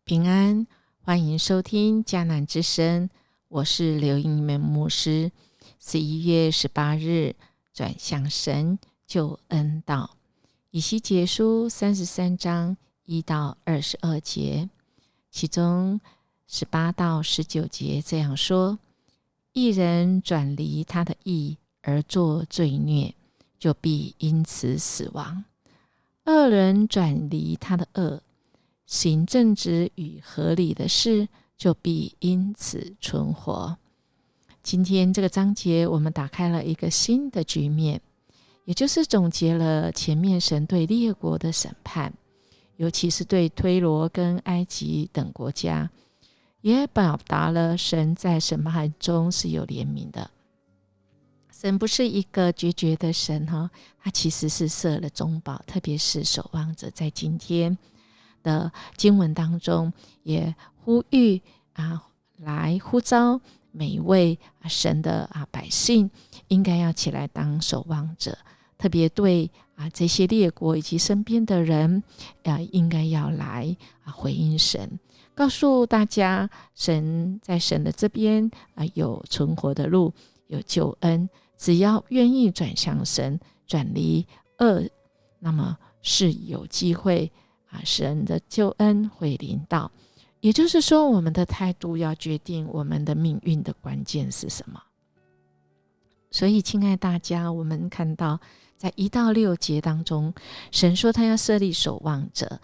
平安，欢迎收听迦南之声，我是刘英门牧师。11月18日，转向神，救恩道。以西结书33章1到22节，其中18到19节这样说：一人转离他的义而作罪孽，就必因此死亡；恶人转离他的恶，行正直与合理的事，就必因此存活。今天这个章节，我们打开了一个新的局面，也就是总结了前面神对列国的审判，尤其是对推罗跟埃及等国家，也表达了神在审判中是有怜悯的。神不是一个决绝的神，他其实是设了中保，特别是守望者，在今天的经文当中也呼吁来呼召每一位神的百姓应该要起来当守望者，特别对这些列国以及身边的人应该要来回应神，告诉大家神在神的这边有存活的路，有救恩，只要愿意转向神，转离恶，那么是有机会神的救恩会临到。也就是说，我们的态度要决定我们的命运的关键是什么。所以亲爱大家，我们看到在1到6节当中，神说他要设立守望者，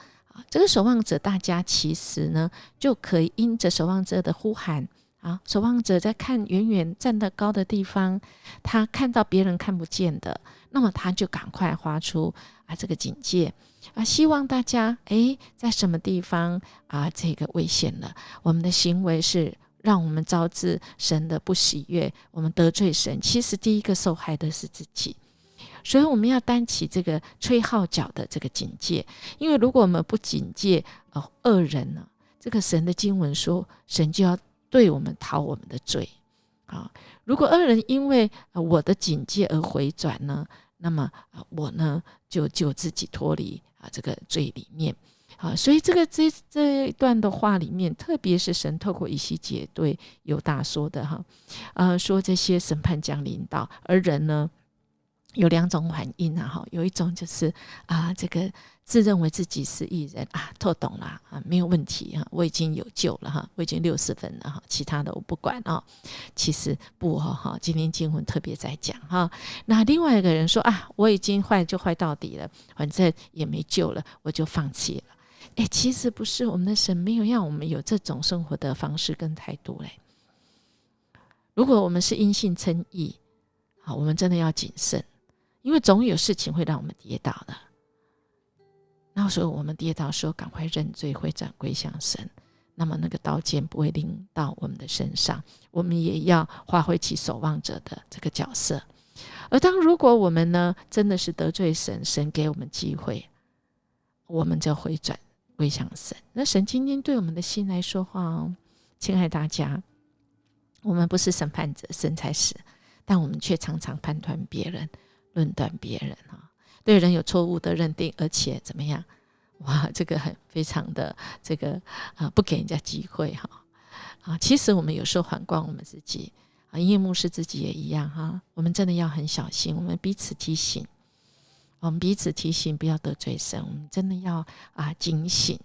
这个守望者大家其实呢就可以因着守望者的呼喊，守望者在看远远站得高的地方，他看到别人看不见的，那么他就赶快发出这个警戒，希望大家在什么地方这个危险了，我们的行为是让我们招致神的不喜悦，我们得罪神，其实第一个受害的是自己。所以我们要担起这个吹号角的这个警戒，因为如果我们不警戒恶人呢，这个神的经文说神就要对我们讨我们的罪。如果恶人因为我的警戒而回转呢，那么我呢就自己脱离这个罪里面。所以这一段的话里面，特别是神透过以西结对犹大说的说这些审判将临到，而人呢有2种反应有一种就是这个自认为自己是义人透懂了没有问题我已经有救了我已经60分了其他的我不管其实不今天经文特别在讲那另外一个人说我已经坏就坏到底了，反正也没救了，我就放弃了。其实不是，我们的神没有让我们有这种生活的方式跟态度嘞。如果我们是因信称义，我们真的要谨慎，因为总有事情会让我们跌倒的。那时候我们跌倒的时候，赶快认罪，回转归向神，那么那个刀剑不会临到我们的身上，我们也要发挥起守望者的这个角色。而如果我们呢真的是得罪神，神给我们机会，我们就回转归向神。那神今天对我们的心来说话亲爱大家，我们不是审判者，神才是，但我们却常常判断别人，论断别人对人有错误的认定，而且怎么样这个很非常的这个不给人家机会其实我们有时候反观我们自己因为牧师自己也一样我们真的要很小心，我们彼此提醒，不要得罪神，我们真的要警醒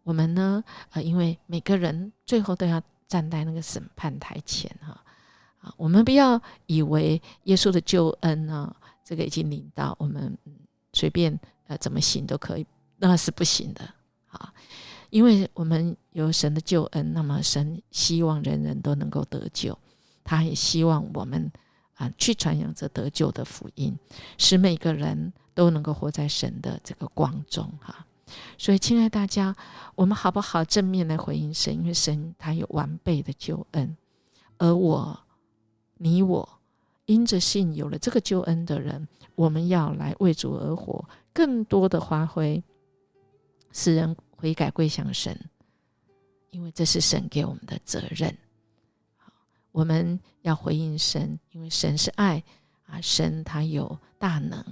我们呢因为每个人最后都要站在那个审判台前我们不要以为耶稣的救恩呢这个已经临到，我们随便怎么行都可以，那是不行的因为我们有神的救恩，那么神希望人人都能够得救，他也希望我们去传扬这得救的福音，使每个人都能够活在神的这个光中所以亲爱大家，我们好不好正面来回应神，因为神他有完备的救恩，而你我因着信有了这个救恩的人，我们要来为主而活，更多的发挥使人悔改归向神，因为这是神给我们的责任。我们要回应神，因为神是爱神他有大能，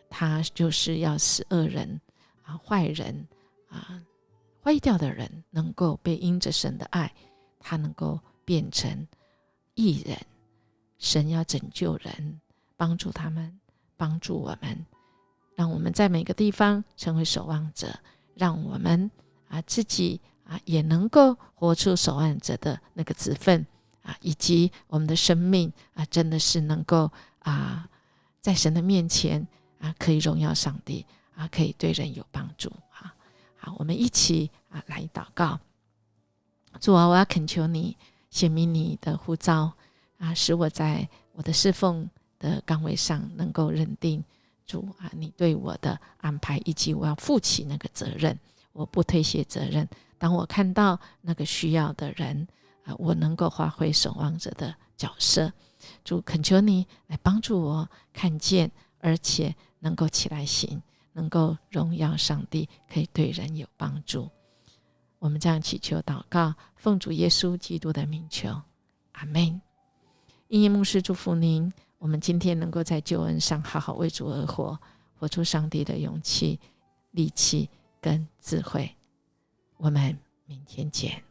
他就是要使恶人坏人坏掉的人能够被因着神的爱，他能够变成义人。神要拯救人，帮助他们，帮助我们，让我们在每个地方成为守望者，让我们自己也能够活出守望者的那个职分以及我们的生命真的是能够在神的面前可以荣耀上帝可以对人有帮助好，我们一起来祷告。主啊，我要恳求你显明你的呼召使我在我的侍奉的岗位上能够认定主你对我的安排，以及我要负起那个责任，我不推卸责任。当我看到那个需要的人我能够发挥守望者的角色。主，恳求你来帮助我看见，而且能够起来行，能够荣耀上帝，可以对人有帮助。我们这样祈求祷告，奉主耶稣基督的名求，阿们。音乐牧师祝福您，我们今天能够在救恩上好好为主而活，活出上帝的勇气、力气跟智慧。我们明天见。